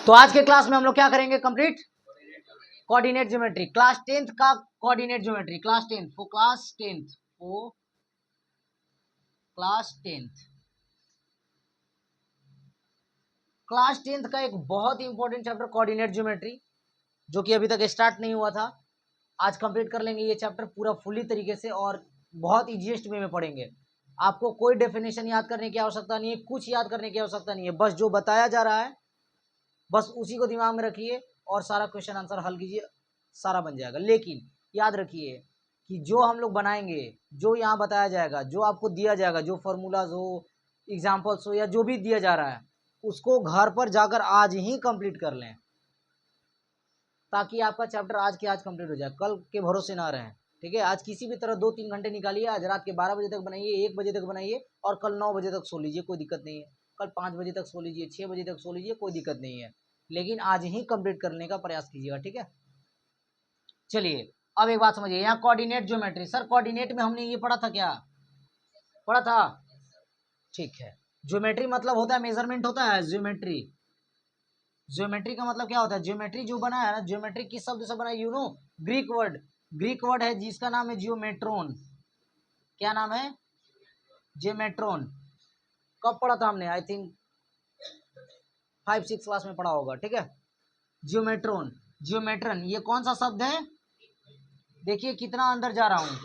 तो आज के क्लास में हम लोग क्या करेंगे complete coordinate geometry, class 10th का coordinate geometry, class 10th for class 10th का एक बहुत ही इंपॉर्टेंट चैप्टर कोऑर्डिनेट ज्योमेट्री, जो कि अभी तक स्टार्ट नहीं हुआ था। आज कंप्लीट कर लेंगे ये चैप्टर पूरा फुली तरीके से और बहुत इजीएस्ट वे में पढ़ेंगे। आपको कोई डेफिनेशन याद करने की आवश्यकता नहीं है, कुछ याद करने की आवश्यकता नहीं है, बस जो बताया जा रहा है बस उसी को दिमाग में रखिए और सारा क्वेश्चन आंसर हल कीजिए, सारा बन जाएगा। लेकिन याद रखिए कि जो हम लोग बनाएंगे, जो यहाँ बताया जाएगा, जो आपको दिया जाएगा, जो फॉर्मूलाज हो, एग्जाम्पल्स हो या जो भी दिया जा रहा है, उसको घर पर जाकर आज ही कंप्लीट कर लें, ताकि आपका चैप्टर आज के आज कंप्लीट हो जाए, कल के भरोसे ना रहें। ठीक है, आज किसी भी तरह 2-3 घंटे निकालिए, आज रात के 12 बजे तक बनाइए, 1 बजे तक बनाइए और कल 9 बजे तक सो लीजिए, कोई दिक्कत नहीं है। कल 5 बजे तक सो लीजिए, 6 बजे तक सो लीजिए, कोई दिक्कत नहीं है, लेकिन आज ही कंप्लीट करने का प्रयास कीजिएगा। ठीक है, चलिए अब एक बात समझिए, यहाँ कोऑर्डिनेट ज्योमेट्री, सर कोऑर्डिनेट में हमने ये पढ़ा था, क्या पढ़ा था? ठीक है, ज्योमेट्री मतलब होता है मेजरमेंट, होता है ज्योमेट्री। ज्योमेट्री का मतलब क्या होता है? ज्योमेट्री जो बना है ना, ज्योमेट्री किस शब्द से बना है? यू नो, ग्रीक वर्ड है जिसका नाम है जियोमेट्रोन। क्या नाम है? जियोमेट्रोन। कब पढ़ा था हमने? आई थिंक 5-6 क्लास में पढ़ा होगा। ठीक है, जियोमेट्रोन, जियोमेट्रन, ये कौन सा शब्द है? देखिए कितना अंदर जा रहा हूँ।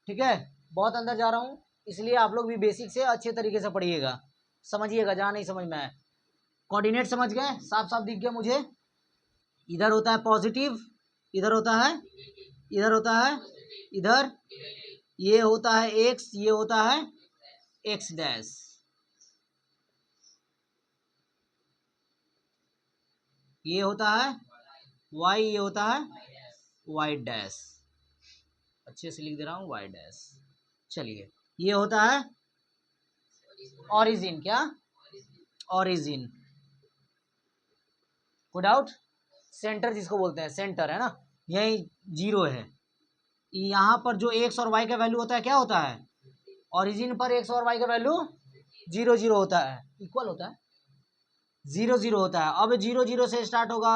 ठीक है, बहुत अंदर जा रहा हूँ, इसलिए आप लोग भी बेसिक से अच्छे तरीके से पढ़िएगा, समझिएगा जहाँ नहीं समझ में आए। कोऑर्डिनेट समझ गए? साफ साफ दिख गया मुझे। इधर होता है पॉजिटिव, इधर होता है, इधर होता है, इधर ये होता है एक्स, ये होता है एक्स डैश, ये होता है वाई, ये होता है वाई डैश। अच्छे से लिख दे रहा हूँ, वाई डैश। चलिए, ये होता है ऑरिजिन। क्या? ऑरिजिन। कोई डाउट? सेंटर जिसको बोलते हैं, सेंटर है ना, यही जीरो है। यहाँ पर जो एक्स और वाई का वैल्यू होता है क्या होता है? ओरिजिन पर एक्स और वाई का वैल्यू 0-0 होता है, इक्वल होता है, 0-0 होता है। अब 0-0 से स्टार्ट होगा।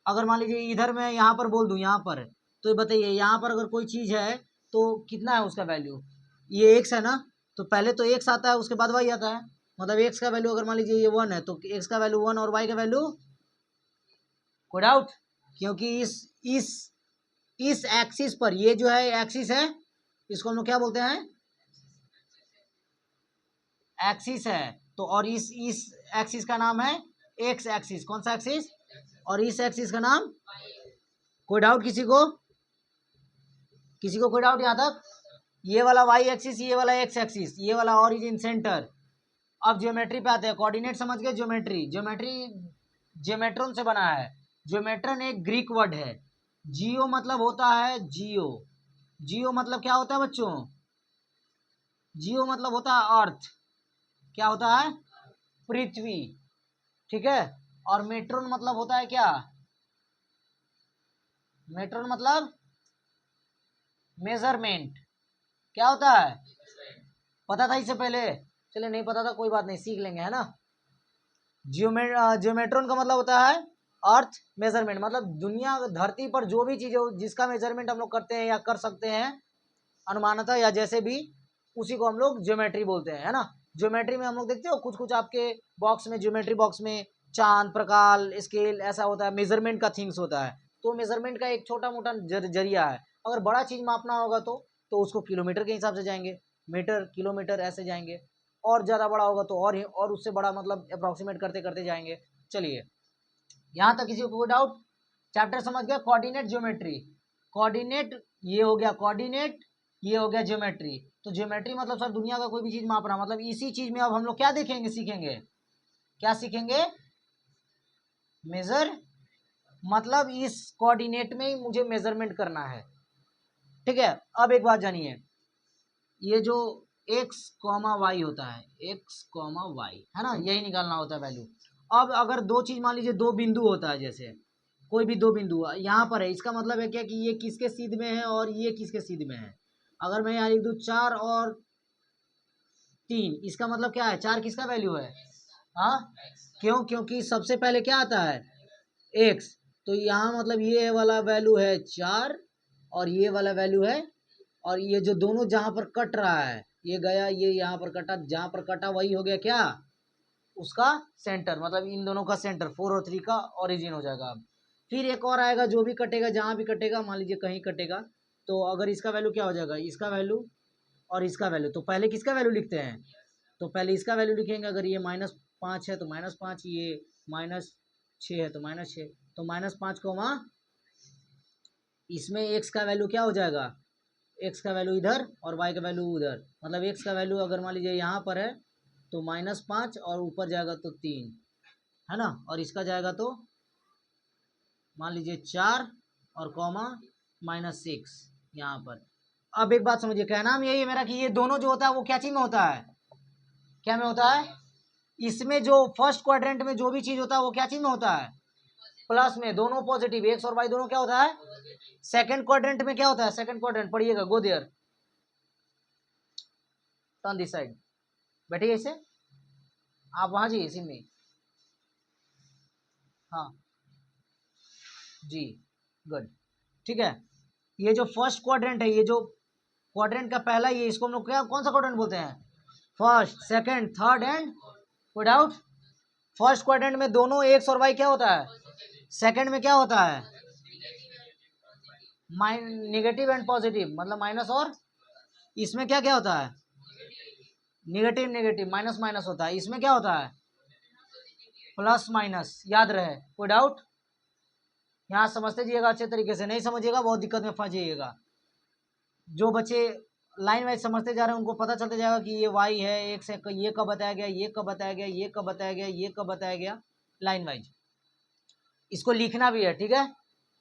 अगर मान लीजिए इधर मैं यहाँ पर बोल दूँ, यहाँ पर, तो बताइए यहाँ पर अगर कोई चीज़ है तो कितना है उसका वैल्यू? ये एक्स है ना, तो पहले तो एक्स आता है, उसके बाद वाई आता है। मतलब एक्स का वैल्यू अगर मान लीजिए ये 1 है तो एक्स का वैल्यू 1 और वाई का वैल्यू, कोई डाउट? क्योंकि इस एक्सिस पर, ये जो है एक्सिस है, इसको हम लोग क्या बोलते हैं? एक्सिस है। तो और इस एक्सिस का नाम है एक्स एक्सिस। कौन सा एक्सिस? और इस एक्सिस का नाम? कोई डाउट किसी को? किसी को कोई डाउट यहाँ तक? ये वाला वाई एक्सिस, ये वाला एक्स एक्सिस, ये वाला ओरिजिन सेंटर। अब ज्योमेट्री पे आते हैं। कोऑर्डिनेट समझ गए? ज्योमेट्री, ज्योमेट्री ज्योमेट्रॉन से बना है। ज्योमेट्रन एक ग्रीक वर्ड है। जियो मतलब होता है जियो, जियो मतलब क्या होता है बच्चों? जियो मतलब होता है अर्थ। क्या होता है? पृथ्वी। ठीक है, और मेट्रोन मतलब होता है क्या? मेट्रोन मतलब मेजरमेंट। क्या होता है? पता था इससे पहले? चलिए, नहीं पता था कोई बात नहीं, सीख लेंगे, है ना। जियोमेट्रॉन का मतलब होता है अर्थ मेजरमेंट, मतलब दुनिया धरती पर जो भी चीज हो जिसका मेजरमेंट हम लोग करते हैं या कर सकते हैं अनुमानतः या जैसे भी, उसी को हम लोग ज्योमेट्री बोलते हैं, है ना। ज्योमेट्री में हम लोग देखते हो कुछ कुछ आपके बॉक्स में, ज्योमेट्री बॉक्स में चांद, प्रकाश, स्केल ऐसा होता है, मेजरमेंट का थिंग्स होता है। तो मेजरमेंट का एक छोटा मोटा जरिया है। अगर बड़ा चीज मापना होगा तो उसको किलोमीटर के हिसाब से जाएंगे, मीटर, किलोमीटर ऐसे जाएंगे। और ज़्यादा बड़ा होगा तो और उससे बड़ा, मतलब अप्रोक्सीमेट करते करते जाएंगे। चलिए, यहाँ तक किसी को कोई डाउट? चैप्टर समझ गया? Coordinate geometry. कोऑर्डिनेट ये हो गया कोऑर्डिनेट, ये हो गया ज्योमेट्री। तो ज्योमेट्री मतलब सर दुनिया का कोई भी चीज माप रहा, मतलब इसी चीज में अब हम लोग क्या देखेंगे, सीखेंगे? क्या सीखेंगे? मेजर, मतलब इस कोऑर्डिनेट में ही मुझे मेजरमेंट करना है। ठीक है, अब एक बात जानिए, ये जो x, y होता है, x, y है ना, यही निकालना होता है वैल्यू। अब अगर दो चीज मान लीजिए, दो बिंदु होता है, जैसे कोई भी दो बिंदु यहाँ पर है, इसका मतलब है क्या कि ये किसके सीध में है और ये किसके सीध में है। अगर मैं यहाँ लिख दूँ 4 और 3, इसका मतलब क्या है? 4 किसका वैल्यू है? हाँ क्यों? क्योंकि सबसे पहले क्या आता है x, तो यहाँ मतलब ये वाला वैल्यू है 4 और ये वाला वैल्यू है, और ये जो दोनों जहाँ पर कट रहा है ये गया, ये यहाँ पर कटा, जहाँ पर कटा वही हो गया क्या उसका सेंटर, मतलब इन दोनों का सेंटर 4 और 3 का ओरिजिन हो जाएगा। अब फिर एक और आएगा जो भी कटेगा, जहाँ भी कटेगा, मान लीजिए कहीं कटेगा, तो अगर इसका वैल्यू क्या हो जाएगा, इसका वैल्यू और इसका वैल्यू, तो पहले किसका वैल्यू लिखते हैं, तो पहले इसका वैल्यू लिखेंगे। अगर ये -5 है तो -5, ये -6 है तो -6, तो -5 को वहाँ इसमें x का वैल्यू क्या हो जाएगा, x का वैल्यू इधर और y का वैल्यू उधर, मतलब x का वैल्यू अगर मान लीजिए यहाँ पर है तो -5 और ऊपर जाएगा तो 3 है ना, और इसका जाएगा तो मान लीजिए 4 और कॉमा -6 यहाँ पर। अब एक बात समझिए, कहना हम यही है मेरा कि ये दोनों जो होता है वो क्या चीज में होता है, क्या में होता है, इसमें जो फर्स्ट क्वाड्रेंट में जो भी चीज होता है वो क्या चीज में होता है, प्लस में, दोनों पॉजिटिव, एक्स और वाई दोनों क्या होता है। सेकंड क्वाड्रेंट में क्या होता है, सेकंड क्वाड्रेंट पढ़िएगा, go there, turn this side, बैठिए इसे, आप वहां जाइए इसी में, हाँ जी, गुड, ठीक है। ये जो फर्स्ट क्वाड्रेंट है, ये जो क्वाड्रेंट का पहला, ये इसको हम लोग क्या, कौन सा क्वाड्रेंट बोलते हैं, first, second, third and without. First quadrant में दोनों एक्स और वाई क्या होता है, सेकंड में क्या होता है, निगेटिव एंड पॉजिटिव, मतलब माइनस और, इसमें क्या क्या होता है, निगेटिव नेगेटिव, माइनस माइनस होता है, इसमें क्या होता है प्लस माइनस, याद रहे, कोई डाउट, यहाँ समझते जाइएगा अच्छे तरीके से, नहीं समझिएगा बहुत दिक्कत में फंस जाइएगा। जो बच्चे लाइन वाइज समझते जा रहे हैं उनको पता चलते जाएगा कि ये वाई है, एक से ये कब बताया गया, ये कब बताया गया, ये कब बताया गया, ये कब बताया गया, लाइन वाइज। इसको लिखना भी है, ठीक है।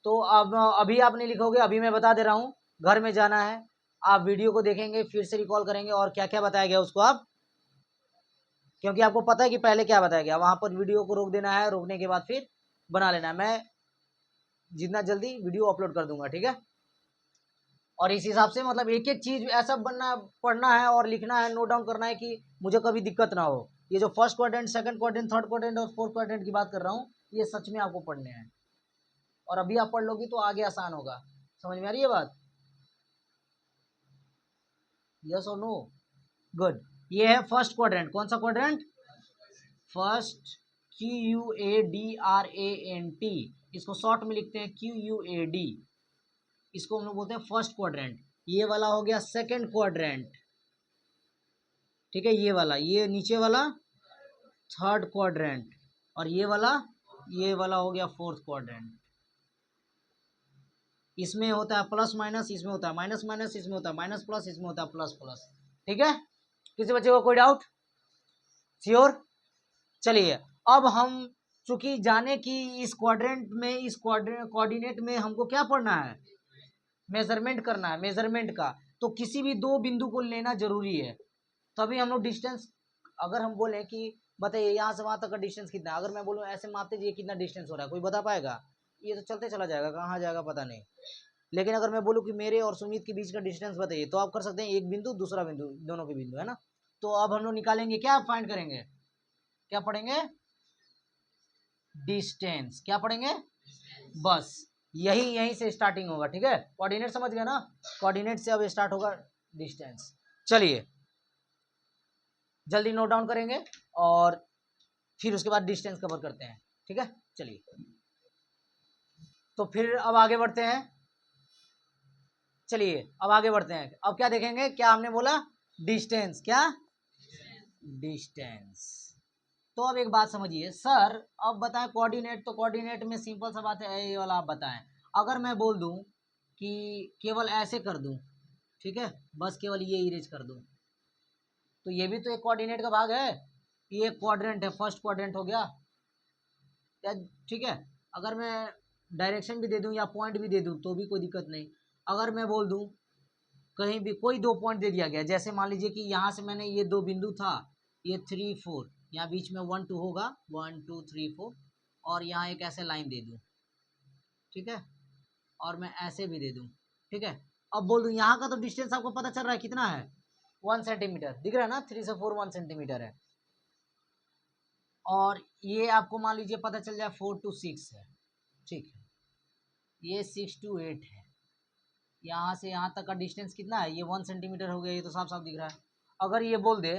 तो अब अभी आप नहीं लिखोगे, अभी मैं बता दे रहा हूँ, घर में जाना है, आप वीडियो को देखेंगे, फिर से रिकॉल करेंगे और क्या क्या बताया गया उसको आप, क्योंकि आपको पता है कि पहले क्या बताया गया, वहां पर वीडियो को रोक देना है, रोकने के बाद फिर बना लेना है। मैं जितना जल्दी वीडियो अपलोड कर दूंगा, ठीक है। और इस हिसाब से मतलब एक एक चीज ऐसा बनना, पढ़ना है और लिखना है, नोट डाउन करना है कि मुझे कभी दिक्कत ना हो। ये जो first quadrant, second quadrant, third quadrant और फोर्थ क्वाड्रेंट की बात कर रहा हूँ, ये सच में आपको पढ़ने हैं, और अभी आप पढ़ लोगी तो आगे आसान होगा। समझ में आ रही है बात, यस और नो, गुड। ये है फर्स्ट क्वाड्रेंट, कौन सा क्वाड्रेंट, फर्स्ट, QUADRANT, इसको शॉर्ट में लिखते हैं QUAD, इसको हम लोग बोलते हैं फर्स्ट क्वाड्रेंट। ये वाला हो गया सेकंड क्वाड्रेंट, ठीक है, ये वाला, ये नीचे वाला थर्ड क्वाड्रेंट, और ये वाला हो गया फोर्थ क्वाड्रेंट। इसमें होता है प्लस माइनस, इसमें होता है माइनस माइनस, इसमें होता है माइनस प्लस, इसमें होता है प्लस प्लस, ठीक है। किसी बच्चे को कोई डाउट, श्योर। चलिए अब हम चूंकि जाने कि इस क्वाड्रेंट में, इस कोऑर्डिनेट में हमको क्या पढ़ना है, मेजरमेंट करना है, मेजरमेंट का, तो किसी भी दो बिंदु को लेना जरूरी है, तभी हम लोग डिस्टेंस, अगर हम बोले कि बताइए यहाँ से वहां तक का डिस्टेंस कितना है, अगर मैं बोलूँ ऐसे मापते जाइए कितना डिस्टेंस हो रहा है, कोई बता पाएगा, ये तो चलते चला जाएगा, कहाँ जाएगा पता नहीं। लेकिन अगर मैं बोलूँ कि मेरे और सुमित के बीच का डिस्टेंस बताइए, तो आप कर सकते हैं, एक बिंदु दूसरा बिंदु, दोनों के बिंदु है ना। तो अब हम लोग निकालेंगे, क्या फाइंड करेंगे, क्या पढ़ेंगे, डिस्टेंस, क्या पढ़ेंगे, बस यही, यहीं से स्टार्टिंग होगा, ठीक है। कोऑर्डिनेट समझ गए ना, कोऑर्डिनेट से अब स्टार्ट होगा डिस्टेंस। चलिए जल्दी नोट डाउन करेंगे और फिर उसके बाद डिस्टेंस कवर करते हैं, ठीक है। चलिए तो फिर अब आगे बढ़ते हैं, चलिए अब आगे बढ़ते हैं, अब क्या देखेंगे, क्या हमने बोला, डिस्टेंस, क्या, डिस्टेंस। तो अब एक बात समझिए सर, अब बताएं कोऑर्डिनेट, तो कोऑर्डिनेट में सिंपल सा बात है, ये वाला आप बताएं। अगर मैं बोल दूं कि केवल ऐसे कर दूं, ठीक है, बस केवल ये इरेज कर दूं, तो ये भी तो एक कोऑर्डिनेट का भाग है, ये एक क्वाड्रेंट है, फर्स्ट क्वाड्रेंट हो गया क्या, ठीक है। अगर मैं डायरेक्शन भी दे दूं या पॉइंट भी दे दूं तो भी कोई दिक्कत नहीं। अगर मैं बोल दूं कहीं भी कोई दो पॉइंट दे दिया गया, जैसे मान लीजिए कि यहाँ से मैंने ये दो बिंदु था, ये 3 4, यहाँ बीच में 1 2 होगा, 1 2 3 4, और यहाँ एक ऐसे लाइन दे दूं, ठीक है, और मैं ऐसे भी दे दूं, ठीक है। अब बोल दूं यहाँ का तो डिस्टेंस आपको पता चल रहा है कितना है, 1 सेंटीमीटर, दिख रहा है ना, 3 से 4 1 सेंटीमीटर है। और ये आपको मान लीजिए पता चल जाए 4 to 6 है, ठीक है, ये 6 to 8 है, यहाँ से यहाँ तक का डिस्टेंस कितना है, ये 1 सेंटीमीटर हो गया, ये तो साफ साफ दिख रहा है। अगर ये बोल दे,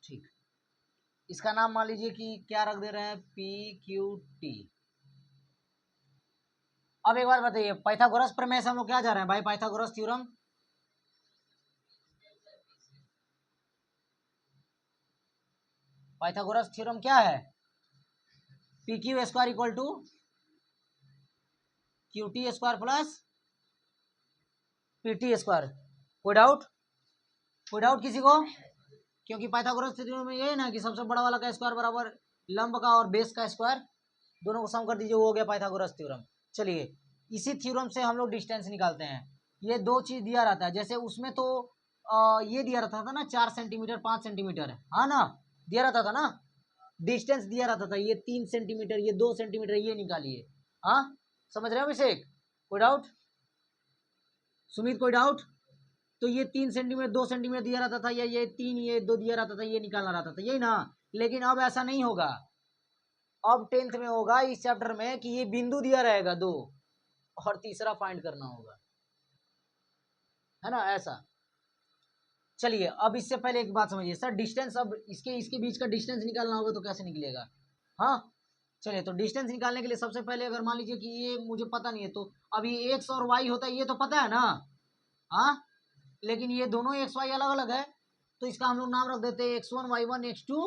ठीक, इसका नाम मान लीजिए कि क्या रख दे रहे हैं, PQT। अब एक बार बताइए, पाइथागोरस प्रमेय से हम लोग क्या जा रहे हैं भाई, पाइथागोरस थ्योरम, पाइथागोरस थ्योरम क्या है, PQ square equal to QT square plus PT square. कोई डाउट, कोई डाउट किसी को? क्योंकि पाइथागोरस थ्योरम में ये है ना कि सबसे बड़ा वाला का स्क्वायर बराबर लंब का और बेस का स्क्वायर, दोनों को सम कर दीजिए, वो हो गया पाइथागोरस थ्योरम। चलिए इसी थ्योरम से हम लोग डिस्टेंस निकालते हैं। ये दो चीज दिया रहता है, जैसे उसमें तो ये दिया रहता था ना 4 सेंटीमीटर 5 सेंटीमीटर, हाँ ना, दिया रहता था ना, डिस्टेंस दिया रहता था, ये 3 सेंटीमीटर, ये 2 सेंटीमीटर, ये निकालिए। हाँ समझ रहे हो अभिषेक, कोई डाउट? सुमित कोई डाउट? तो ये 3 सेंटीमीटर 2 सेंटीमीटर दिया रहता था, या ये 3 ये 2 दिया रहता था, ये निकालना रहता था, यही ना। लेकिन अब ऐसा नहीं होगा, अब 10th में होगा इस चैप्टर में कि ये बिंदु दिया रहेगा 2 और तीसरा फाइंड करना होगा, है ना, ऐसा। चलिए अब इससे पहले एक बात समझिए सर, डिस्टेंस अब इसके बीच का डिस्टेंस निकालना होगा तो कैसे निकलेगा? हाँ चलिए, तो डिस्टेंस निकालने के लिए सबसे पहले अगर मान लीजिए कि ये मुझे पता नहीं है, तो अभी एक्स और वाई होता है, ये तो पता है ना, हाँ, लेकिन ये दोनों एक्स वाई अलग अलग है, तो इसका हम लोग नाम रख देते हैं x1 y1 x2।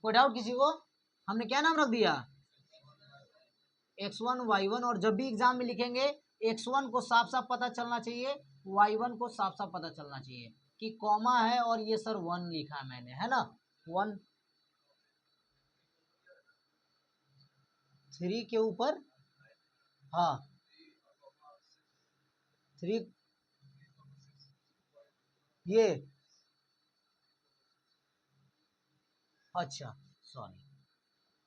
कोई डाउट किसी को? हमने क्या नाम रख दिया, x1 y1, और जब भी एग्जाम में लिखेंगे x1 को साफ साफ पता चलना चाहिए, y1 को साफ साफ पता चलना चाहिए कि कॉमा है और ये सर 1 लिखा है मैंने, है ना, 1 3 के ऊपर, हाँ 3, ये अच्छा सॉरी,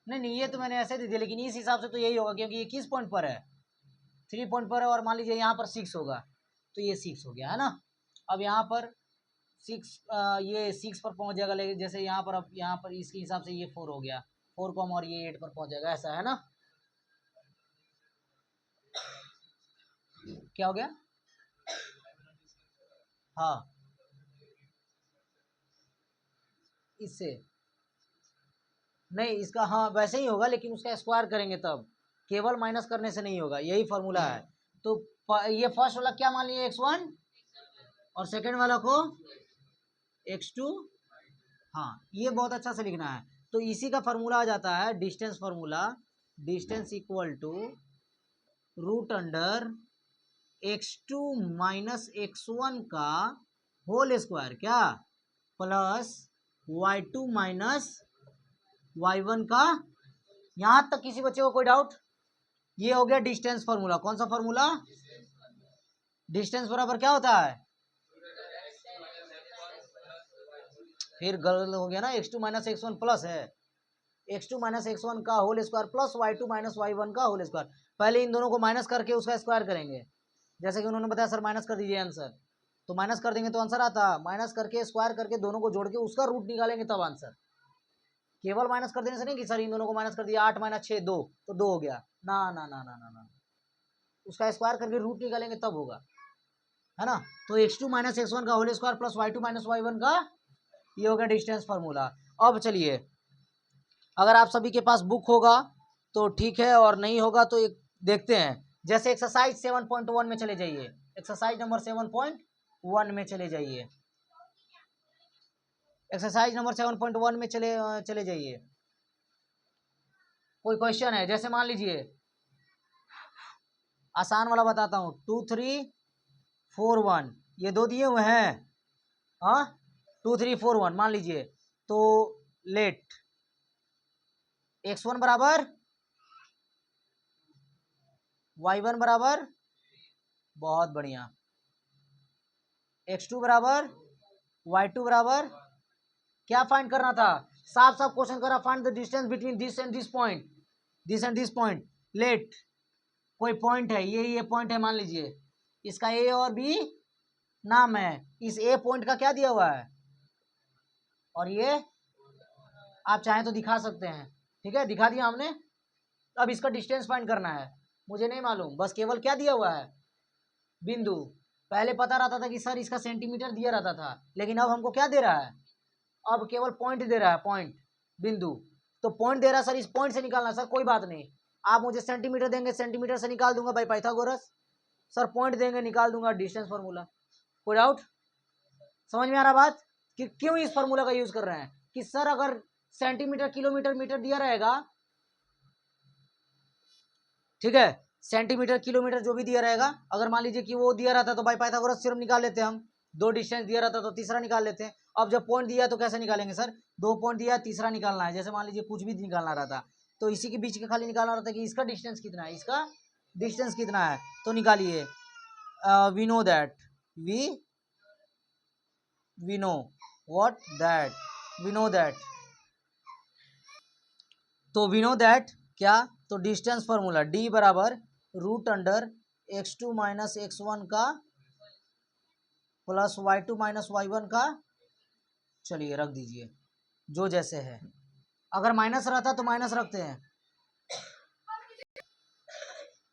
नहीं नहीं ये तो मैंने ऐसे दे दिया, लेकिन इस हिसाब से तो यही होगा क्योंकि ये किस पॉइंट पर है, 3 पॉइंट पर है, और मान लीजिए यहाँ पर 6 होगा, तो ये 6 हो गया, है ना। अब यहाँ पर 6 ये 6 पर पहुंच जाएगा, लेकिन जैसे यहाँ पर, अब यहाँ पर इसके हिसाब से ये 4 हो गया, 4 कॉम और ये 8 पर पहुंच जाएगा, ऐसा है ना। क्या हो गया? हाँ इससे नहीं, इसका हाँ वैसे ही होगा, लेकिन उसका स्क्वायर करेंगे तब, केवल माइनस करने से नहीं होगा, यही फॉर्मूला है। तो ये फर्स्ट वाला क्या मान लिया x1, और सेकंड वाला को x2, हाँ ये बहुत अच्छा से लिखना है। तो इसी का फॉर्मूला आ जाता है distance formula, distance equal to root under x2 minus x1 का होल स्क्वायर, क्या, प्लस y2 माइनस y1 का। यहां तक किसी बच्चे को कोई डाउट? ये हो गया डिस्टेंस फॉर्मूला। कौन सा फॉर्मूला? डिस्टेंस बराबर क्या होता है, फिर गलत हो गया ना, x2 माइनस x1 प्लस है x2 माइनस x1 का whole square plus y2 minus y1 का होल स्क्वायर। पहले इन दोनों को माइनस करके उसका स्क्वायर करेंगे, जैसे कि उन्होंने बताया सर माइनस कर दीजिए आंसर, तो माइनस कर देंगे तो आंसर आता, माइनस करके स्क्वायर करके दोनों को जोड़ के उसका रूट निकालेंगे तब आंसर। केवल माइनस कर देने से नहीं कि सर इन दोनों को माइनस कर दिया, 8 माइनस 6 2, तो 2 हो गया, ना ना ना ना ना ना, उसका स्क्वायर करके रूट निकालेंगे तब होगा, है ना। तो x2 माइनस x1 का whole square plus y2 minus y1 का, ये हो गया डिस्टेंस फार्मूला। अब चलिए, अगर आप सभी के पास बुक होगा तो ठीक है, और नहीं होगा तो एक देखते हैं, जैसे एक्सरसाइज 7.1 में चले जाइए, एक्सरसाइज नंबर 7.1 में चले जाइए, एक्सरसाइज नंबर 7.1 में चले जाइए। कोई क्वेश्चन है, जैसे मान लीजिए आसान वाला बताता हूँ, 2 3 4 1, ये दो दिए हुए हैं, हाँ 2 3 4 1 मान लीजिए, तो लेट x1 बराबर y1 बराबर, बहुत बढ़िया, x2 बराबर y2 बराबर, क्या फाइंड करना था, साफ साफ क्वेश्चन करा, find the distance between this and this point, this and this point. Let कोई पॉइंट है, ये पॉइंट है मान लीजिए, इसका ए और बी नाम है, इस ए पॉइंट का क्या दिया हुआ है, और ये आप चाहें तो दिखा सकते हैं। ठीक है, दिखा दिया हमने। अब इसका डिस्टेंस फाइंड करना है, मुझे नहीं मालूम, बस केवल क्या दिया हुआ है, बिंदु। पहले पता रहता था कि सर इसका सेंटीमीटर दिया रहता था, लेकिन अब हमको क्या दे रहा है, अब केवल पॉइंट दे रहा है, पॉइंट, बिंदु। तो पॉइंट दे रहा है सर, इस पॉइंट से निकालना सर, कोई बात नहीं, आप मुझे सेंटीमीटर देंगे, सेंटीमीटर से निकाल दूंगा भाई पाइथागोरस। सर पॉइंट देंगे, निकाल दूंगा डिस्टेंस फार्मूला। कोई डाउट? समझ में आ रहा बात कि क्यों इस फार्मूला का यूज कर रहे हैं, कि सर अगर सेंटीमीटर किलोमीटर मीटर दिया रहेगा, ठीक है, सेंटीमीटर किलोमीटर जो भी दिया रहेगा, अगर मान लीजिए कि वो दिया रहता तो भाई पाइथागोरस थ्योरम निकाल लेते हम, दो डिस्टेंस दिया रहता तो तीसरा निकाल लेते हैं। अब जब पॉइंट दिया तो कैसे निकालेंगे सर, दो पॉइंट दिया तीसरा निकालना है, जैसे मान लीजिए कुछ भी निकालना रहता तो इसी के बीच के खाली निकालना रहता कि इसका डिस्टेंस कितना है, इसका डिस्टेंस कितना है, तो निकालिए। We know that, we know what that, we know that, तो वी नो दैट क्या, तो डिस्टेंस फार्मूला डी बराबर root under x2 minus x1 का प्लस y2 माइनस y1 का, चलिए रख दीजिए जो जैसे है, अगर माइनस रहता तो माइनस रखते हैं,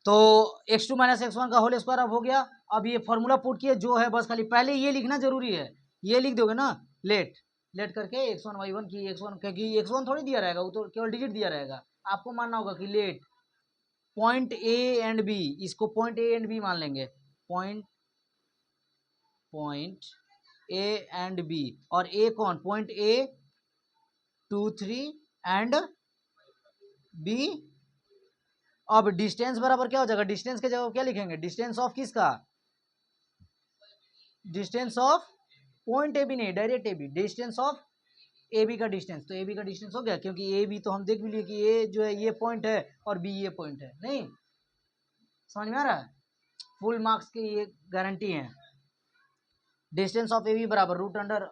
तो x2 माइनस x1 का होल स्क्वायर अब हो गया। अब ये फॉर्मूला पुट किए जो है, बस खाली पहले ये लिखना जरूरी है, ये लिख दोगे ना, लेट लेट करके x1 y1 की x1, क्योंकि x1 थोड़ी दिया रहेगा, वो तो केवल डिजिट दिया रहेगा, आपको मानना होगा कि let point A and B, इसको पॉइंट ए एंड बी मान लेंगे, पॉइंट ए एंड बी, और ए कौन, पॉइंट ए 2 3 एंड बी। अब डिस्टेंस बराबर क्या हो जाएगा, डिस्टेंस के जगह क्या लिखेंगे, डिस्टेंस ऑफ किसका, distance of point A B नहीं, direct A B, distance of A B का डिस्टेंस, तो ए बी का डिस्टेंस हो गया, क्योंकि ए बी तो हम देख भी लिए कि ए जो है ये पॉइंट है और बी ये पॉइंट है, नहीं समझ में आ रहा है, फुल मार्क्स की ये गारंटी है। डिस्टेंस ऑफ ए बी बराबर रूट अंडर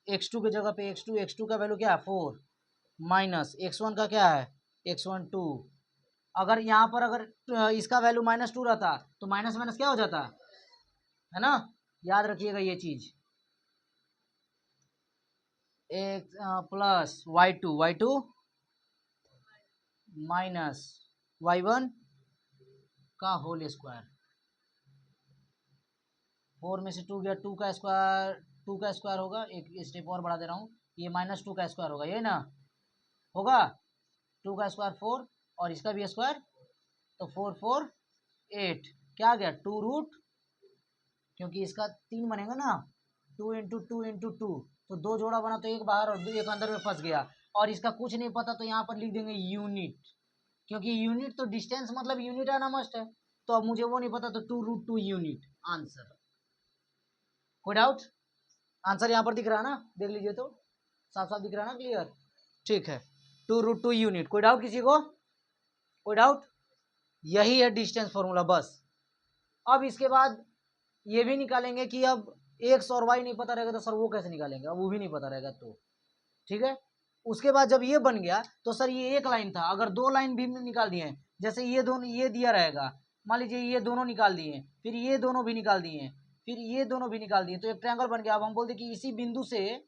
x2 की जगह पे x2 का वैल्यू क्या है 4 माइनस x1 का क्या है x1 2। अगर यहाँ पर अगर इसका वैल्यू -2 रहता तो माइनस माइनस क्या हो जाता है ना, याद रखिएगा ये चीज, एक प्लस y2 माइनस y1 का होल स्क्वायर, 4 में से 2 गया, 2 का स्क्वायर होगा, एक स्टेप और बढ़ा दे रहा हूँ, ये -2 का स्क्वायर होगा, ये ना होगा, 2 का स्क्वायर 4 और इसका भी स्क्वायर, तो 4 4 8, क्या आ गया 2 रूट, क्योंकि इसका 3 बनेगा ना, 2 इंटू 2 इंटू 2, तो 2 जोड़ा बना तो एक बाहर और एक अंदर में फंस गया, और इसका कुछ नहीं पता तो यहाँ पर लिख देंगे यूनिट, क्योंकि यूनिट तो डिस्टेंस मतलब यूनिट आना मस्ट है, तो अब मुझे वो नहीं पता तो 2 √2 यूनिट आंसर। कोई डाउट? आंसर यहाँ पर दिख रहा है ना, देख लीजिए तो साफ साफ दिख रहा है ना, क्लियर, ठीक है, 2 √2 यूनिट। कोई डाउट किसी को, कोई डाउट? यही है डिस्टेंस फॉर्मूला बस। अब इसके बाद ये भी निकालेंगे कि अब एक्स और वाई नहीं पता रहेगा तो सर वो कैसे निकालेंगे, अब वो भी नहीं पता रहेगा तो ठीक है। उसके बाद जब ये बन गया तो सर ये एक लाइन था, अगर दो लाइन भी निकाल दिए, जैसे ये दोनों ये दिया रहेगा, मान लीजिए ये दोनों निकाल दिए, फिर ये दोनों भी निकाल दिए, फिर ये दोनों भी निकाल दिए, तो एक ट्रायंगल बन गया। अब हम बोलते कि इसी बिंदु से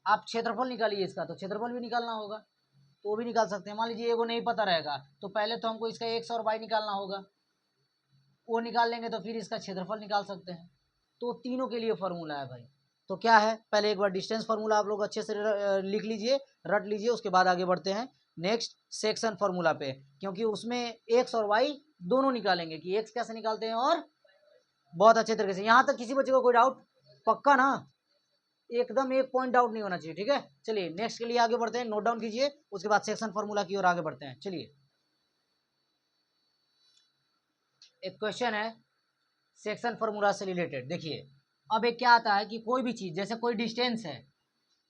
आप क्षेत्रफल निकालिए इसका, तो क्षेत्रफल भी निकालना होगा, तो वो भी निकाल सकते हैं। मान लीजिए वो नहीं पता रहेगा तो पहले तो हमको इसका एक्स और वाई निकालना होगा, वो निकाल लेंगे तो फिर इसका क्षेत्रफल निकाल सकते हैं। तो तीनों के लिए फॉर्मूला है भाई। तो क्या है, पहले एक बार डिस्टेंस फार्मूला आप लोग अच्छे से लिख लीजिए, रट लीजिए, उसके बाद आगे बढ़ते हैं नेक्स्ट सेक्शन फार्मूला पे, क्योंकि उसमें एक्स और वाई दोनों निकालेंगे कि एक्स कैसे निकालते हैं, और बहुत अच्छे तरीके से। यहाँ तक किसी बच्चे को कोई डाउट? पक्का ना, एकदम एक पॉइंट डाउट नहीं होना चाहिए, ठीक है। चलिए नेक्स्ट के लिए आगे बढ़ते हैं, नोट डाउन कीजिए, उसके बाद सेक्शन फार्मूला की ओर आगे बढ़ते हैं। चलिए एक क्वेश्चन है सेक्शन फार्मूला से रिलेटेड, देखिए अब एक क्या आता है कि कोई भी चीज, जैसे कोई डिस्टेंस है,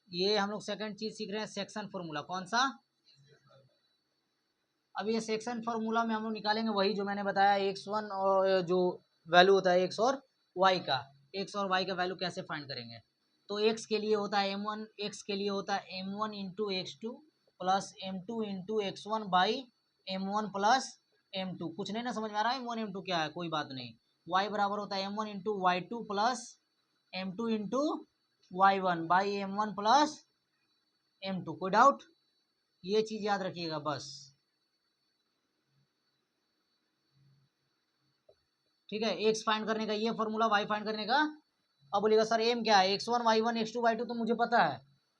ये हम लोग सेकंड चीज सीख रहे हैं, सेक्शन फार्मूला। कौन सा? अब ये सेक्शन फार्मूला में हम लोग निकालेंगे वही जो मैंने बताया, x1 और जो वैल्यू होता है एक्स और वाई का, एक्स और वाई का वैल्यू कैसे फाइंड करेंगे। तो x के लिए होता है m1, x के लिए होता है m1 into x2 plus m2 into x1 by m1 plus m2। कुछ नहीं ना समझ में आ रहा है m1 m2 क्या है, कोई बात नहीं। y बराबर होता है m1 into y2 plus m2 into y1 by m1 plus m2। कोई डाउट? ये चीज याद रखिएगा बस। ठीक है, एक्स फाइंड करने का ये फॉर्मूला, वाई फाइंड करने का। अब बोलिएगा सर एम क्या है? x1 y1 x2 y2 तो मुझे पता है,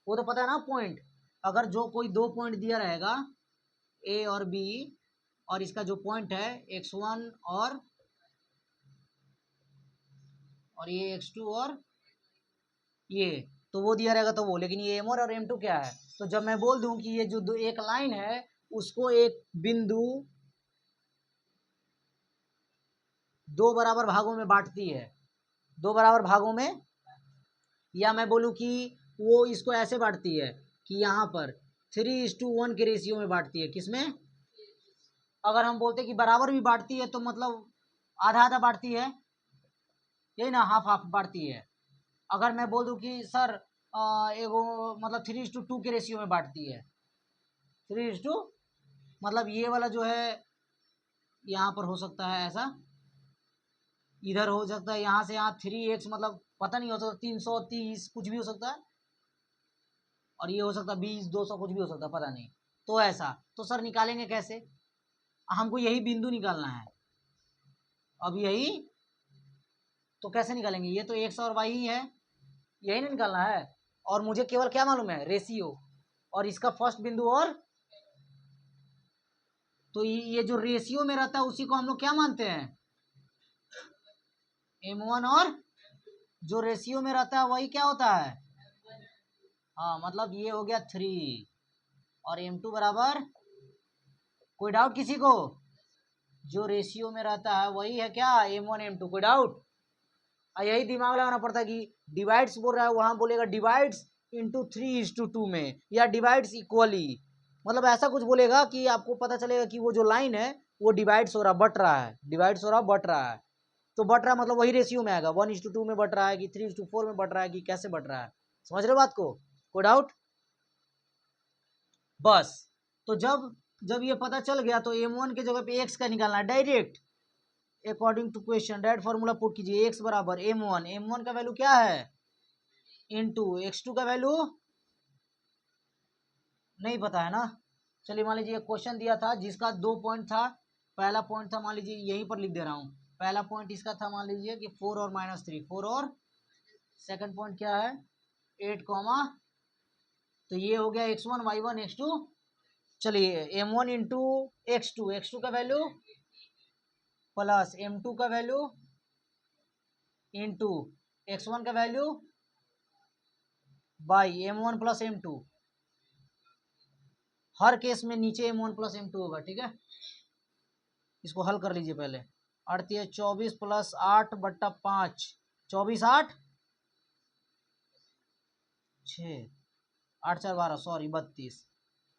वो तो पता है ना पॉइंट। अगर जो कोई दो पॉइंट दिया रहेगा ए और बी, और इसका जो पॉइंट है x1 और ये x2 और ये, तो वो दिया रहेगा तो वो। लेकिन ये m1 और m2 क्या है? तो जब मैं बोल दूं कि ये जो दो एक लाइन है उसको एक बिंदु दो बराबर भागों में बांटती है, दो बराबर भागों में, या मैं बोलूं कि वो इसको ऐसे बांटती है कि यहाँ पर 3:1 के रेशियो में बांटती है। किसमें? अगर हम बोलते कि बराबर भी बांटती है तो मतलब आधा आधा बांटती है, यही ना, हाफ हाफ बांटती है। अगर मैं बोल दूं कि सर एगो मतलब 3:2 के रेशियो में बांटती है, 3:, मतलब ये वाला जो है यहाँ पर हो सकता है ऐसा, इधर हो सकता है यहाँ से यहाँ 3x, मतलब पता नहीं, हो सकता 330 कुछ भी हो सकता है, और ये हो सकता है 20 200 कुछ भी हो सकता है, पता नहीं। तो ऐसा तो सर निकालेंगे कैसे? हमको यही बिंदु निकालना है। अब यही तो कैसे निकालेंगे? ये तो एक्स और वाई ही है, यही ना निकालना है। और मुझे केवल क्या मालूम है? रेशियो, और इसका फर्स्ट बिंदु, और तो ये जो रेशियो में रहता है उसी को हम लोग क्या मानते हैं? m1, और जो रेशियो में रहता है वही क्या होता है? हाँ, मतलब ये हो गया 3, और m2 बराबर, कोई डाउट किसी को? जो रेशियो में रहता है वही है क्या? m1 m2। कोई डाउट? यही दिमाग लगाना पड़ता है कि डिवाइड्स बोल रहा है, वहां बोलेगा डिवाइड्स इंटू 3:2 में, या डिवाइड्स इक्वली, मतलब ऐसा कुछ बोलेगा कि आपको पता चलेगा कि वो जो लाइन है वो डिवाइड्स हो रहा, बट रहा है, डिवाइड्स हो रहा, बट रहा है। तो बट रहा मतलब वही रेशियो में आएगा, 1:2 में बट रहा है कि 3:4 में बट रहा है कि कैसे बट रहा है। समझ रहे हो बात को? कोई डाउट? बस। तो जब जब ये पता चल गया तो m1 के जगह पे x का निकालना है direct, according to question. Direct formula put कीजिए, x बराबर m1 का वैल्यू क्या है? इंटू x2 का वैल्यू नहीं पता है ना। चलिए मान लीजिए क्वेश्चन दिया था जिसका दो पॉइंट था। पहला पॉइंट था, मान लीजिए यहीं पर लिख दे रहा हूँ, पहला पॉइंट इसका था मान लीजिए कि 4 और -3, 4 और, सेकंड पॉइंट क्या है? 8 कॉमा, तो ये हो गया x1 y1 x2। चलिए m1 इंटू x2 का वैल्यू प्लस m2 का वैल्यू इंटू x1 का value by m1 plus m2। Her case में नीचे m1 प्लस m2 होगा, ठीक है। इसको हल कर लीजिए पहले। 38 24 प्लस 8/5, 24 8 6, 8 4 12, सॉरी 32।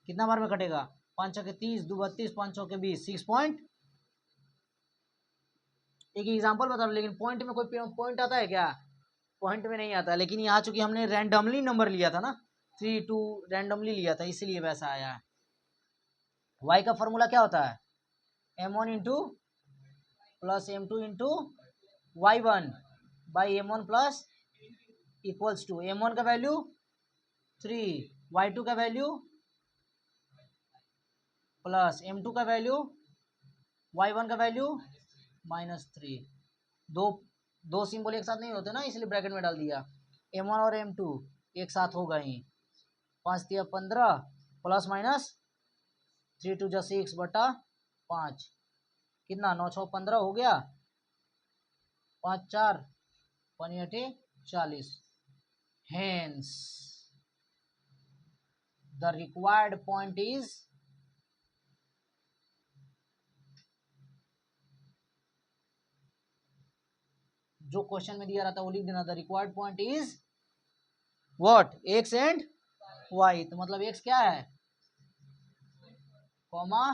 कितना बार में कटेगा? 5 छके 30, 2 32, 5 छके 20, 6 पॉइंट। एक एग्जांपल बता रहा हूं, लेकिन पॉइंट में कोई पॉइंट आता है क्या? पॉइंट में नहीं आता, लेकिन यहाँ चूंकि हमने रैंडमली नंबर लिया था ना, 3 2 रैंडमली लिया था, इसीलिए वैसा आया है। y का फॉर्मूला क्या होता है? m1 into plus m2 into y1 by m1 plus equals to m1 का वैल्यू 3, y2 का वैल्यू प्लस m2 का वैल्यू, y1 का वैल्यू -3। दो दो सिंबल एक साथ नहीं होते ना, इसलिए ब्रैकेट में डाल दिया। m1 और m2 एक साथ हो गए, 5 3 15 प्लस माइनस 3 2 6/5, कितना? 9 6 15 हो गया, 5 4 1 40। Hence the required point is जो क्वेश्चन में दिया रहता है वो लिख देना। The required point is what? X and Y. तो मतलब एक्स क्या है? कॉमा,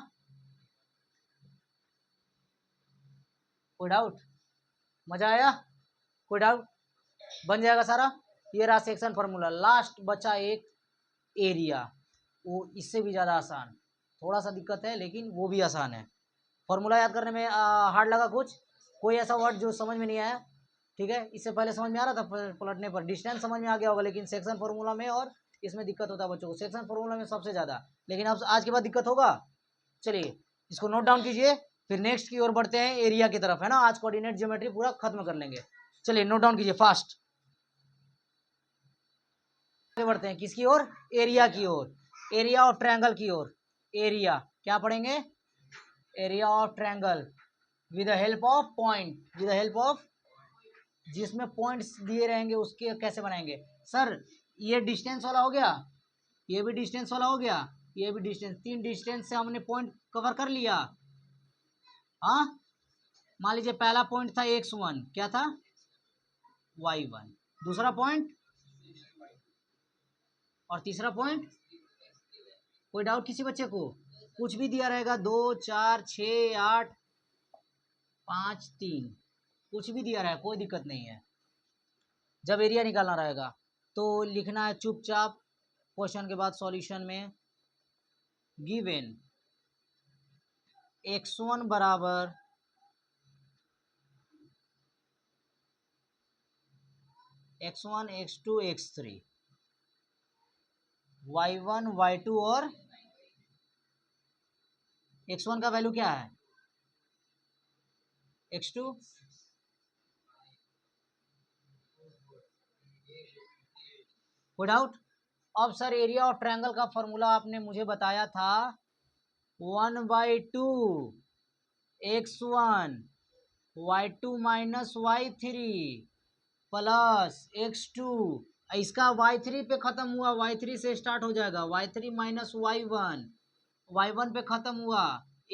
कोई डाउट? मजा आया? कोई डाउट? बन जाएगा सारा। ये रहा सेक्शन फार्मूला। लास्ट बचा एक एरिया, वो इससे भी ज्यादा आसान, थोड़ा सा दिक्कत है लेकिन वो भी आसान है। फॉर्मूला याद करने में हार्ड लगा कुछ? कोई ऐसा वर्ड जो समझ में नहीं आया? ठीक है, इससे पहले समझ में आ रहा था पलटने पर, डिस्टेंस समझ में आ गया होगा, लेकिन सेक्शन फॉर्मूला में और इसमें दिक्कत होता है बच्चों को, सेक्शन फॉर्मूला में सबसे ज़्यादा, लेकिन अब आज के बाद दिक्कत होगा। चलिए इसको नोट डाउन कीजिए, फिर नेक्स्ट की ओर बढ़ते हैं, एरिया की तरफ, है ना। आज कोऑर्डिनेट ज्योमेट्री पूरा खत्म कर लेंगे। चलिए नोट डाउन कीजिए फास्ट, आगे बढ़ते हैं किसकी ओर, एरिया की ओर, एरिया ऑफ ट्रायंगल की ओर। एरिया क्या पढ़ेंगे, area of triangle with the help of point, with the help of, जिसमें पॉइंट्स दिए रहेंगे उसके कैसे बनाएंगे सर। ये डिस्टेंस वाला हो गया, ये भी डिस्टेंस वाला हो गया, ये भी डिस्टेंस, तीन डिस्टेंस से हमने पॉइंट कवर कर लिया। हाँ, मान लीजिए पहला पॉइंट था x1, क्या था y1, दूसरा पॉइंट और तीसरा पॉइंट, कोई डाउट किसी बच्चे को, कुछ भी दिया रहेगा, 2 4 6 8 5 3, कुछ भी दिया रहेगा कोई दिक्कत नहीं है। जब एरिया निकालना रहेगा तो लिखना है चुपचाप, क्वेश्चन के बाद सॉल्यूशन में, गिवन x1 बराबर x1 x2 x3, y1 y2 और x1 का वैल्यू क्या है, x2, कोई डाउट। अब सर एरिया ऑफ ट्रायंगल का फॉर्मूला आपने मुझे बताया था 1/2 x1 y2 minus y3 plus x2, इसका y3 पे खत्म हुआ, y3 से स्टार्ट हो जाएगा, y3 माइनस y1, y1 पे खत्म हुआ,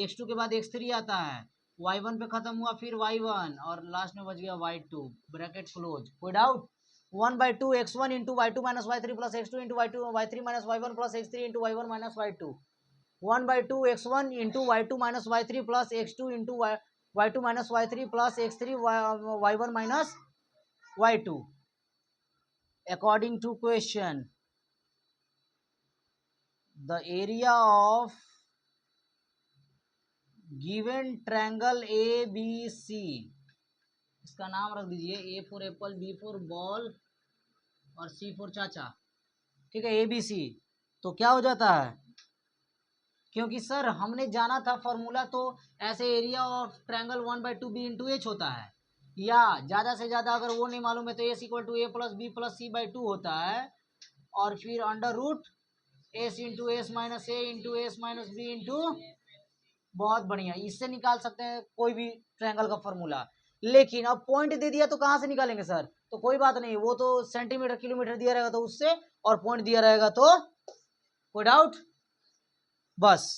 x2 के बाद x3 आता है, y1 पे खत्म हुआ, फिर y1 और लास्ट में बच गया y2, ब्रैकेट क्लोज। कोई doubt, 1/2 x1 into y2 minus y3 plus x2 into y3 minus y1 plus x3 into y1 minus y2, 1/2 x1 into y2 minus y3 plus x2 into y2 minus y3 plus x3 y1 minus y2। According to question, the area of given triangle ABC, इसका नाम रख दीजिए, A for Apple, B for ball और C for चाचा, ठीक है, ABC। तो क्या हो जाता है, क्योंकि सर हमने जाना था फॉर्मूला, तो ऐसे area of triangle 1/2 B into H होता है, या ज़्यादा से ज़्यादा अगर वो नहीं मालूम है तो S equal to A plus B plus C/2 होता है, और फिर under root S into S minus A into S minus B into, बहुत बढ़िया, इससे निकाल सकते हैं कोई भी ट्रायंगल का फॉर्मूला। लेकिन अब पॉइंट दे दिया तो कहाँ से निकालेंगे सर, तो कोई बात नहीं, वो तो सेंटीमीटर किलोमीटर दिया रहेगा तो उससे, और पॉइंट दिया रहेगा तो, कोई डाउट, बस।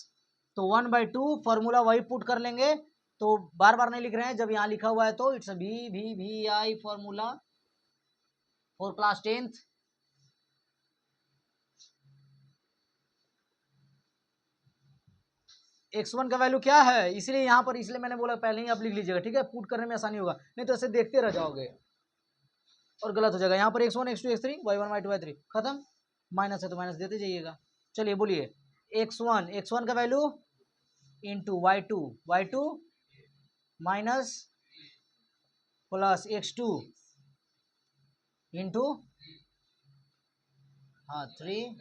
तो 1/2 फॉर्मूला वही पुट कर लेंगे, तो बार बार नहीं लिख रहे हैं, जब यहाँ लिखा हुआ है तो इट्स भी आई formula for class 10th। x1 का वैल्यू क्या है, इसलिए यहाँ पर, इसलिए मैंने बोला पहले ही आप लिख लीजिएगा, ठीक है, पुट करने में आसानी होगा, नहीं तो ऐसे देखते रह जाओगे और गलत हो जाएगा। यहाँ पर x1 x2 x3 y1 y2 y3 खत्म, माइनस है तो माइनस देते जाइएगा। चलिए बोलिए, x1 का value into y2 minus plus x2 into, हाँ 3,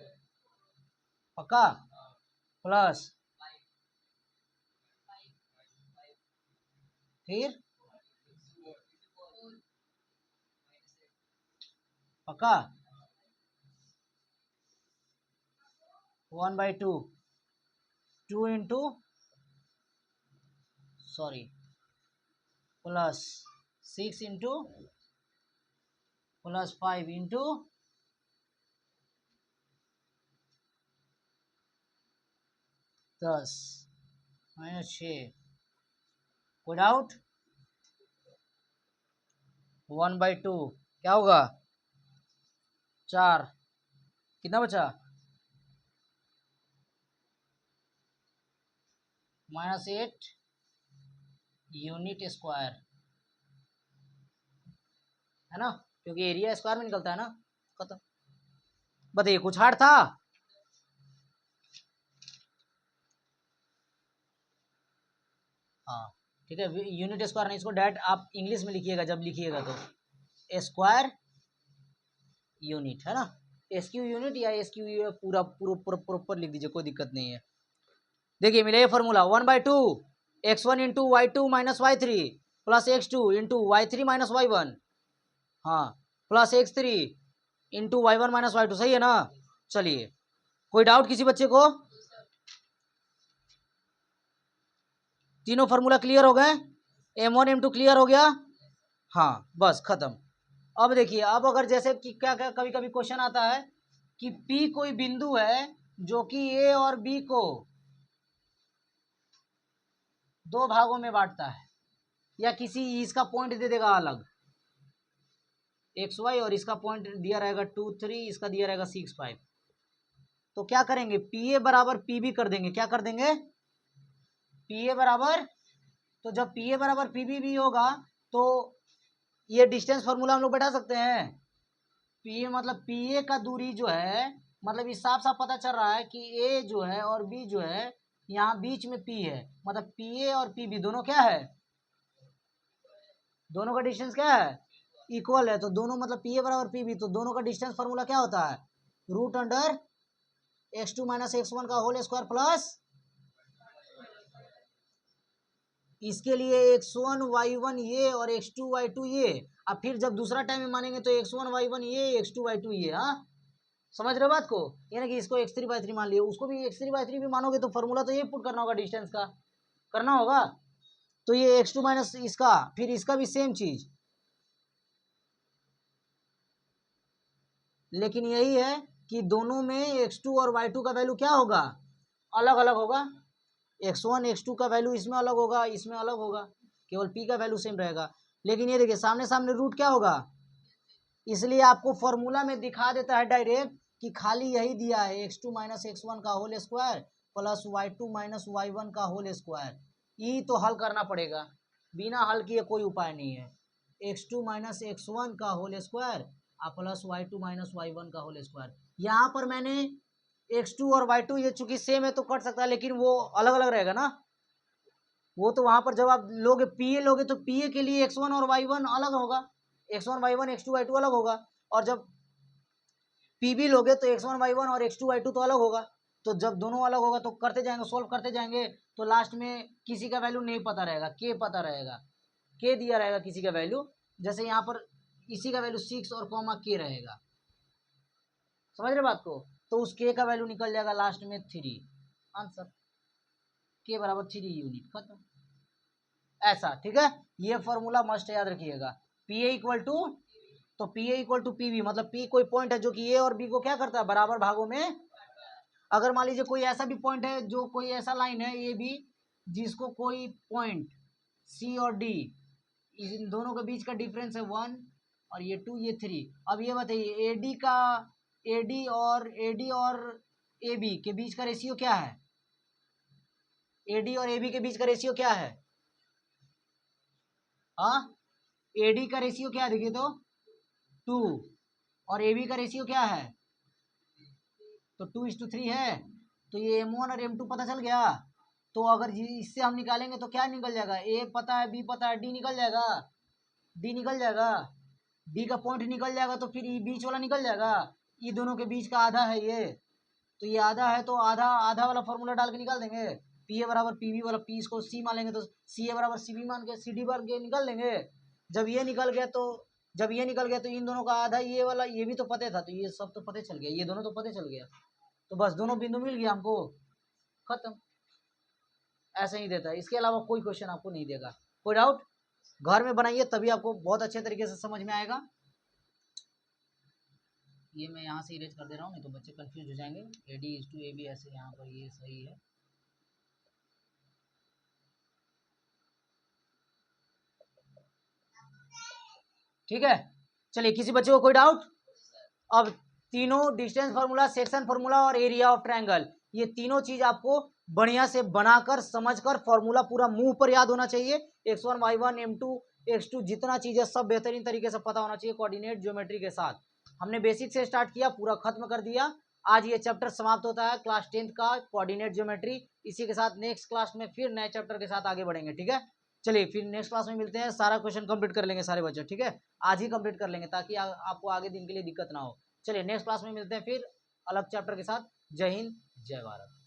पक्का, प्लस, फिर पक्का, 1/2 2 into, sorry, plus 6 into plus 5 into 10 minus 6, कोई डाउट, 1/2 क्या होगा 4, कितना बचा, -8 यूनिट स्क्वायर, है ना, क्योंकि एरिया स्क्वायर में निकलता है ना, खत्म। बताइए कुछ हार्ड था, हाँ ठीक है, यूनिट स्क्वायर नहीं, इसको डायरेक्ट आप इंग्लिश में लिखिएगा जब लिखिएगा तो, स्क्वायर यूनिट, है ना, SQ यूनिट या SQ पूरा प्रॉपर लिख दीजिए, कोई दिक्कत नहीं है। देखिए मिले ये formula 1/2 x1 into y2 minus y3 plus x2 into y3 minus y1, हाँ, plus x3 into y1 minus y2, सही है ना। चलिए कोई डाउट किसी बच्चे को? तीनों फार्मूला क्लियर हो गए, M1 M2 क्लियर हो गया, हाँ बस खत्म। अब देखिए, अब अगर जैसे कि क्या क्या कभी कभी क्वेश्चन आता है कि P कोई बिंदु है जो कि A और B को दो भागों में बांटता है, या किसी इसका पॉइंट दे देगा अलग XY, और इसका पॉइंट दिया रहेगा 2 3, इसका दिया रहेगा 6 5, तो क्या करेंगे, PA बराबर PB कर देंगे। क्या कर देंगे? PA बराबर, तो जब PA बराबर PB भी होगा तो ये डिस्टेंस फॉर्मूला हम लोग बैठा सकते हैं। PA मतलब PA का दूरी जो है, मतलब इस साफ साफ पता चल रहा है कि A जो है और B जो है, यहाँ बीच में P है, मतलब PA और PB दोनों क्या है, दोनों का डिस्टेंस क्या है, इक्वल है। तो दोनों मतलब PA बराबर PB, तो दोनों का डिस्टेंस फॉर्मूला क्या होता है, root under x2 minus x1 का होल स्क्वायर प्लस इसके लिए x1 y1 ये और x2 y2 ये। अब फिर जब दूसरा टाइम में मानेंगे तो x1 y1 ये, x2 y2 ये। हाँ समझ रहे हो बात को, यानी कि इसको x3/3 मान लिया, उसको भी x3/3 भी मानोगे तो फॉर्मूला तो ये पुट करना होगा, डिस्टेंस का करना होगा। तो ये x2 माइनस इसका, फिर इसका भी सेम चीज, लेकिन यही है कि दोनों में x2 और y2 का वैल्यू क्या होगा, अलग अलग होगा। x1 x2 का वैल्यू इसमें अलग होगा, इसमें अलग होगा, केवल p का वैल्यू सेम रहेगा। लेकिन ये देखिए सामने सामने रूट क्या होगा, इसलिए आपको फॉर्मूला में दिखा देता है डायरेक्ट कि खाली यही दिया है, x2 माइनस x1 का whole square plus y2 minus y1 का होल स्क्वायर। ये तो हल करना पड़ेगा, बिना हल किए कोई उपाय नहीं है। x2 माइनस x1 का whole square plus y2 minus y1 का होल स्क्वायर। यहाँ पर मैंने x2 और y2 ये चूंकि सेम है तो कट सकता है, लेकिन वो अलग अलग रहेगा ना, वो तो वहां पर जब आप लोगे PA लोगे तो PA के लिए x1 और y1 अलग होगा, x1 y1 x2 y2 अलग होगा, और जब PB लोगे तो x1 y1 और x2 y2 तो अलग होगा। तो जब दोनों अलग होगा तो करते जाएंगे, सोल्व करते जाएंगे, तो लास्ट में किसी का वैल्यू नहीं पता रहेगा, K पता रहेगा, K दिया रहेगा किसी का वैल्यू, जैसे यहाँ पर इसी का वैल्यू 6 और कॉमा K रहेगा, समझ रहे बात को। तो उस K का वैल्यू निकल जाएगा लास्ट में 3, आंसर K बराबर 3 यूनिट, खत्म। ऐसा ठीक है, ये फॉर्मूला मस्ट याद रखिएगा। PA इक्वल टू, तो PA इक्वल टू PB, मतलब P कोई पॉइंट है जो कि A और B को क्या करता है, बराबर भागों में। अगर मान लीजिए कोई ऐसा भी पॉइंट है, जो कोई ऐसा लाइन है AB जिसको कोई पॉइंट C और D, इन दोनों के बीच का डिफरेंस है 1 और ये 2 ये 3। अब ये बताइए AD और AB के बीच का रेशियो क्या है, AD और AB के बीच का रेशियो क्या है, हाँ, AD का रेशियो क्या है देखिए तो 2, और AB का रेशियो क्या है, तो 2:3 है। तो ये M1 और M2 पता चल गया। तो अगर इससे हम निकालेंगे तो क्या निकल जाएगा, A पता है, B पता है, D निकल जाएगा, D निकल जाएगा, D का पॉइंट निकल जाएगा, तो फिर ये बीच वाला निकल जाएगा, ये दोनों के बीच का आधा है ये, तो ये आधा है, तो आधा आधा वाला फॉर्मूला डाल के निकाल देंगे। PA बराबर PB वाला, P इसको C मान लेंगे तो CA बराबर CB मान के CD मान के निकाल लेंगे। जब ये निकल गया तो इन दोनों का आधा, ये वाला ये भी तो पता था, तो ये सब तो पता चल गया, ये दोनों तो पता चल गया, तो बस दोनों बिंदु मिल गया हमको, खत्म। ऐसे ही देता है, इसके अलावा कोई क्वेश्चन आपको नहीं देगा। कोई डाउट? घर में बनाइए तभी आपको बहुत अच्छे तरीके से समझ में आएगा। ये मैं यहाँ से इरेज कर दे रहा हूँ, नहीं तो बच्चे कंफ्यूज हो जाएंगे। AD/AB ऐसे यहाँ पर ये सही है। ठीक है, चलिए किसी बच्चे को कोई डाउट? अब तीनों डिस्टेंस फार्मूला, सेक्शन फार्मूला और एरिया ऑफ ट्रायंगल, ये तीनों चीज आपको बढ़िया से बनाकर समझकर फॉर्मूला पूरा मुंह पर याद होना चाहिए। x1 y1 m2 x2 जितना चीज है सब बेहतरीन तरीके से पता होना चाहिए कोऑर्डिनेट ज्योमेट्री के साथ। हमने बेसिक से स्टार्ट किया, पूरा खत्म कर दिया। आज ये चैप्टर समाप्त होता है क्लास 10th का कोऑर्डिनेट ज्योमेट्री। इसी के साथ नेक्स्ट क्लास में फिर नए चैप्टर के साथ आगे बढ़ेंगे, ठीक है। चलिए फिर नेक्स्ट क्लास में मिलते हैं, सारा क्वेश्चन कंप्लीट कर लेंगे सारे बच्चे, ठीक है, आज ही कंप्लीट कर लेंगे ताकि आपको आगे दिन के लिए दिक्कत ना हो। चलिए नेक्स्ट क्लास में मिलते हैं फिर अलग चैप्टर के साथ। जय हिंद, जय भारत।